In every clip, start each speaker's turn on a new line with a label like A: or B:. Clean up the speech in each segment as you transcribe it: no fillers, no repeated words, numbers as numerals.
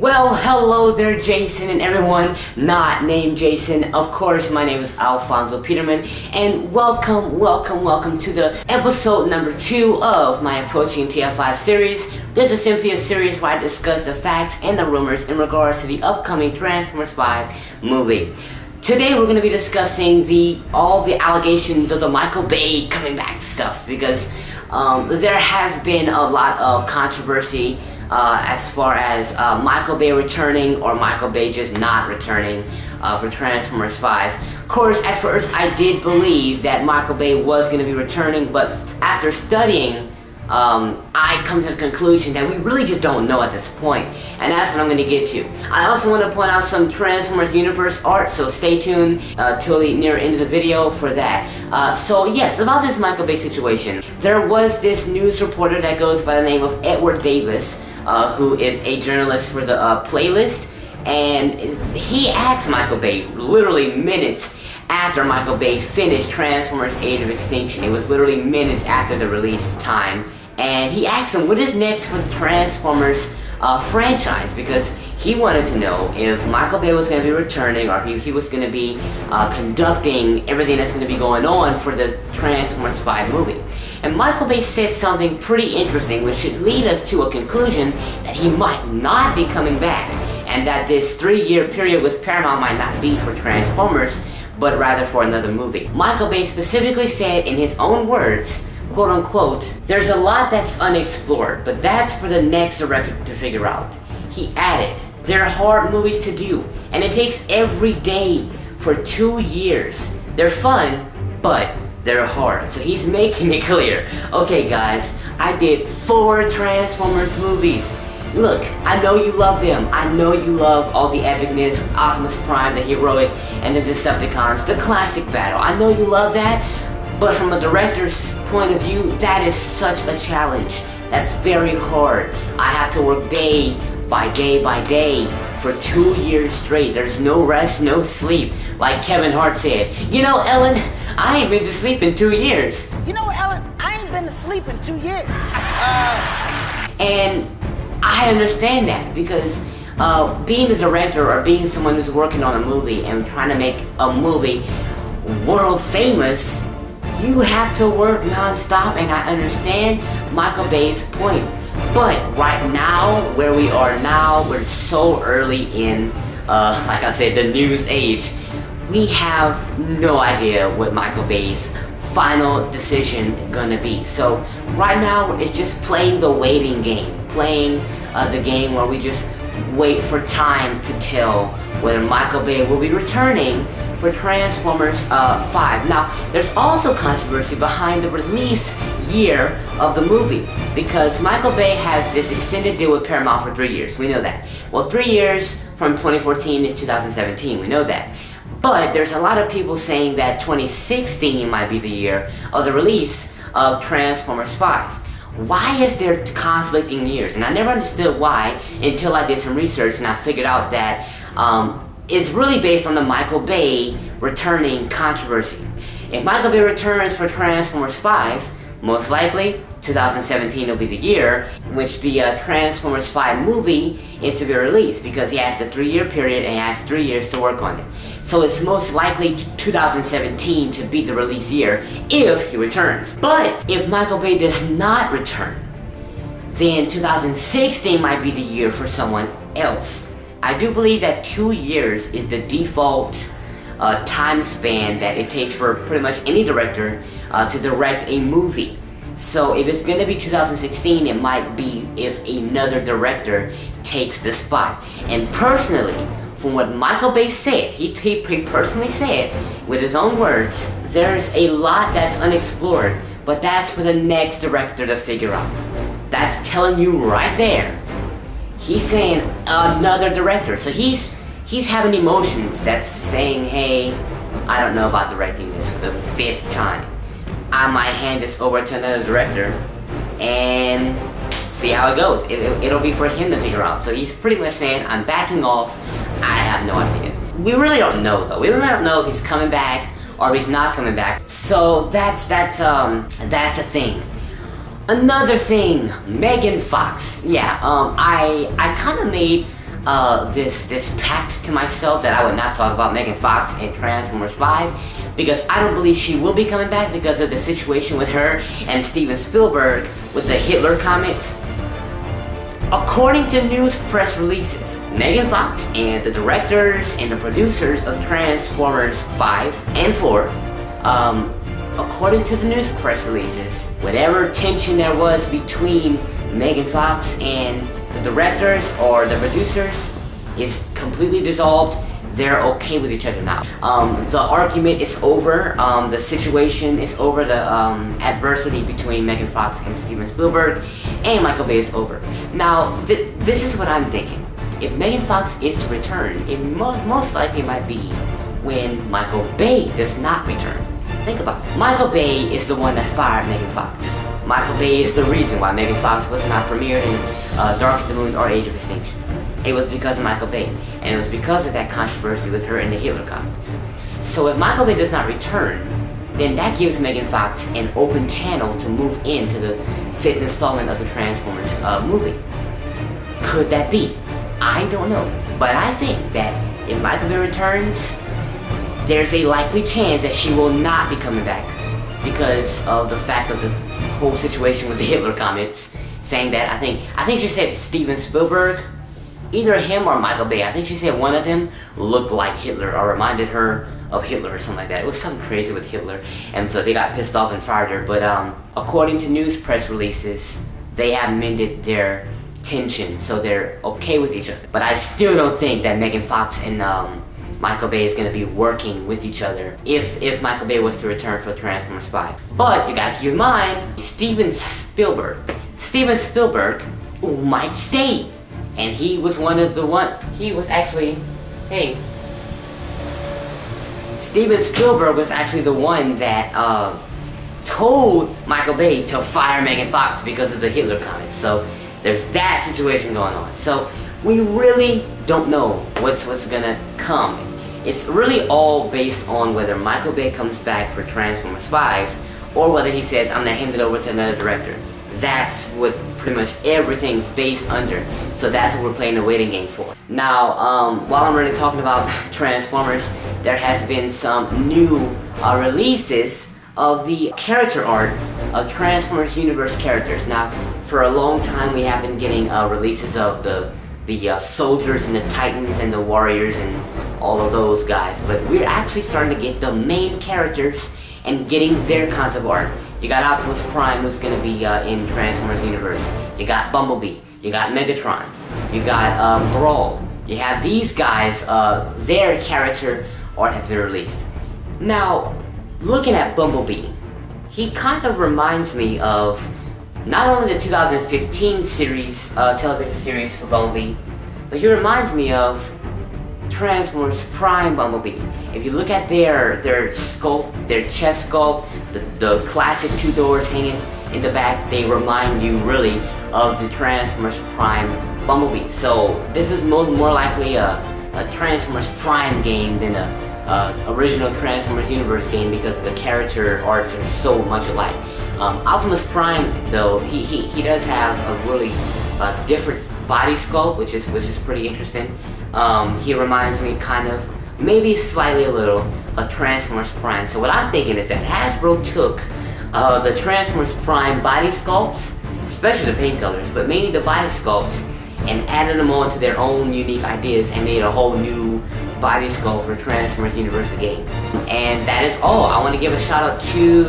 A: Well, hello there, Jason, and everyone not named Jason. Of course, my name is Alfonso Peterman, and welcome to the episode number 2 of my Approaching TF5 series. This is simply a series where I discuss the facts and the rumors in regards to the upcoming Transformers 5 movie. Today we're going to be discussing all the allegations of the Michael Bay coming back stuff, because there has been a lot of controversy as far as Michael Bay returning or Michael Bay just not returning for Transformers 5. Of course, at first I did believe that Michael Bay was going to be returning, but after studying, I come to the conclusion that we really just don't know at this point, and that's what I'm going to get to. I also want to point out some Transformers Universe art, so stay tuned till the near end of the video for that. So yes, about this Michael Bay situation, there was this news reporter that goes by the name of Edward Davis, who is a journalist for the Playlist, and he asked Michael Bay literally minutes after Michael Bay finished Transformers Age of Extinction. It was literally minutes after the release time, and he asked him what is next for the Transformers franchise, because he wanted to know if Michael Bay was going to be returning, or he was going to be conducting everything that's going to be going on for the Transformers 5 movie. And Michael Bay said something pretty interesting, which should lead us to a conclusion that he might not be coming back, and that this 3-year period with Paramount might not be for Transformers, but rather for another movie. Michael Bay specifically said in his own words, quote unquote, "There's a lot that's unexplored, but that's for the next director to figure out." He added, "They're hard movies to do, and it takes every day for 2 years. They're fun, but they're hard." So he's making it clear, okay guys, I did 4 Transformers movies. Look, I know you love them. I know you love all the epicness, Optimus Prime, the heroic, and the Decepticons, the classic battle. I know you love that, but from a director's point of view, that is such a challenge. That's very hard. I have to work day by day for 2 years straight. There's no rest, no sleep. Like Kevin Hart said, "You know, Ellen, I ain't been to sleep in 2 years."
B: You know what, Ellen? I ain't been to sleep in 2 years.
A: And I understand that, because being a director or being someone who's working on a movie and trying to make a movie world famous, you have to work non-stop, and I understand Michael Bay's point. But right now, where we are now, we're so early in, like I said, the news age, we have no idea what Michael Bay's final decision gonna be. So right now, it's just playing the waiting game, playing the game where we just wait for time to tell whether Michael Bay will be returning for Transformers 5. Now, there's also controversy behind the release year of the movie, because Michael Bay has this extended deal with Paramount for 3 years. We know that. Well, 3 years from 2014 to 2017. We know that. But there's a lot of people saying that 2016 might be the year of the release of Transformers 5. Why is there conflicting years? And I never understood why until I did some research, and I figured out that it's really based on the Michael Bay returning controversy. If Michael Bay returns for Transformers 5, most likely 2017 will be the year which the Transformers 5 movie is to be released, because he has a 3-year period and he has 3 years to work on it. So it's most likely 2017 to be the release year if he returns. But if Michael Bay does not return, then 2016 might be the year for someone else. I do believe that 2 years is the default time span that it takes for pretty much any director to direct a movie. So if it's going to be 2016, it might be if another director takes the spot. And personally, from what Michael Bay said, he personally said, with his own words, there's a lot that's unexplored, but that's for the next director to figure out. That's telling you right there. He's saying another director. So he's having emotions that's saying, hey, I don't know about directing this for the 5th time. I might hand this over to another director and see how it goes. It'll be for him to figure out. So he's pretty much saying, I'm backing off. I have no idea. We really don't know, though. We really don't know if he's coming back or if he's not coming back. So that's a thing. Another thing, Megan Fox. Yeah, I kind of made this pact to myself that I would not talk about Megan Fox in Transformers 5 because I don't believe she will be coming back because of the situation with her and Steven Spielberg with the Hitler comments. According to news press releases, Megan Fox and the directors and the producers of Transformers 5 and 4, according to the news press releases, whatever tension there was between Megan Fox and the directors or the producers is completely dissolved. They're okay with each other now. The argument is over. The situation is over. The adversity between Megan Fox and Steven Spielberg and Michael Bay is over. Now, this is what I'm thinking. If Megan Fox is to return, it most likely might be when Michael Bay does not return. Think about it. Michael Bay is the one that fired Megan Fox. Michael Bay is the reason why Megan Fox was not premiered in Dark of the Moon or Age of Extinction. It was because of Michael Bay, and it was because of that controversy with her and the Hitler comments. So if Michael Bay does not return, then that gives Megan Fox an open channel to move into the 5th installment of the Transformers movie. Could that be? I don't know. But I think that if Michael Bay returns, there's a likely chance that she will not be coming back because of the fact of the whole situation with the Hitler comments, saying that I think she said Steven Spielberg, either him or Michael Bay. I think she said one of them looked like Hitler or reminded her of Hitler or something like that. It was something crazy with Hitler, and so they got pissed off and fired her. But according to news press releases, they have mended their tension, so they're okay with each other. But I still don't think that Megan Fox and Michael Bay is going to be working with each other if Michael Bay was to return for Transformers 5. But you gotta keep in mind, Steven Spielberg might stay. And he was Steven Spielberg was actually the one that told Michael Bay to fire Megan Fox because of the Hitler comments. So there's that situation going on. So we really don't know what's gonna come. It's really all based on whether Michael Bay comes back for Transformers 5 or whether he says, I'm gonna hand it over to another director. That's what pretty much everything's based under. So that's what we're playing the waiting game for. Now, while I'm really talking about Transformers, there has been some new releases of the character art of Transformers Universe characters. Now, for a long time we have been getting releases of the soldiers and the titans and the warriors and all of those guys, but we're actually starting to get the main characters and getting their kinds of art. You got Optimus Prime, who's going to be in Transformers Universe. You got Bumblebee. You got Megatron. You got Brawl. You have these guys, their character art has been released. Now, looking at Bumblebee, he kind of reminds me of not only the 2015 series, television series for Bumblebee, but he reminds me of Transformers Prime Bumblebee. If you look at their sculpt, their chest sculpt, the classic two doors hanging in the back, they remind you really of the Transformers Prime Bumblebee. So this is more likely a Transformers Prime game than a original Transformers Universe game because the character arts are so much alike. Optimus Prime, though, he does have a really different body sculpt, which is pretty interesting. He reminds me kind of, maybe slightly a little, of Transformers Prime. So what I'm thinking is that Hasbro took the Transformers Prime body sculpts, especially the paint colors, but mainly the body sculpts, and added them on to their own unique ideas and made a whole new body sculpt for Transformers Universe game. And that is all. I want to give a shout out to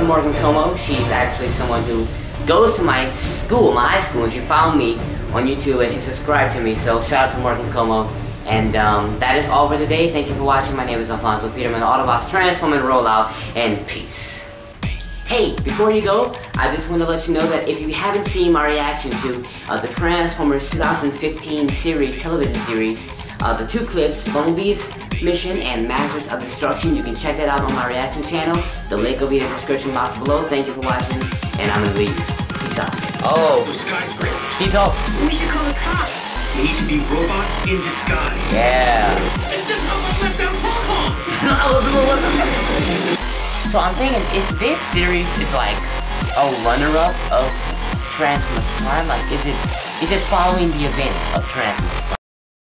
A: Morgan Como. She's actually someone who goes to my school, my high school, and she found me on YouTube and she subscribed to me. So shout out to Morgan Como. And that is all for today. Thank you for watching. My name is Alfonso Peterman, the Autobots Transform and Rollout, and peace. Hey, before you go, I just want to let you know that if you haven't seen my reaction to the Transformers 2015 series, television series, the two clips, Bumblebee's Mission and Masters of Destruction, you can check that out on my reaction channel. The link will be in the description box below. Thank you for watching, and I'm gonna leave. Peace out. Oh,
C: the skyscrapers.
A: He talks.
D: We should call the cops.
C: They need to be robots in disguise.
A: Yeah.
C: It's just almost let them fall.
A: So I'm thinking, is this series like a runner-up of Transformers Prime? Like, is it It's just following the events of Transformers.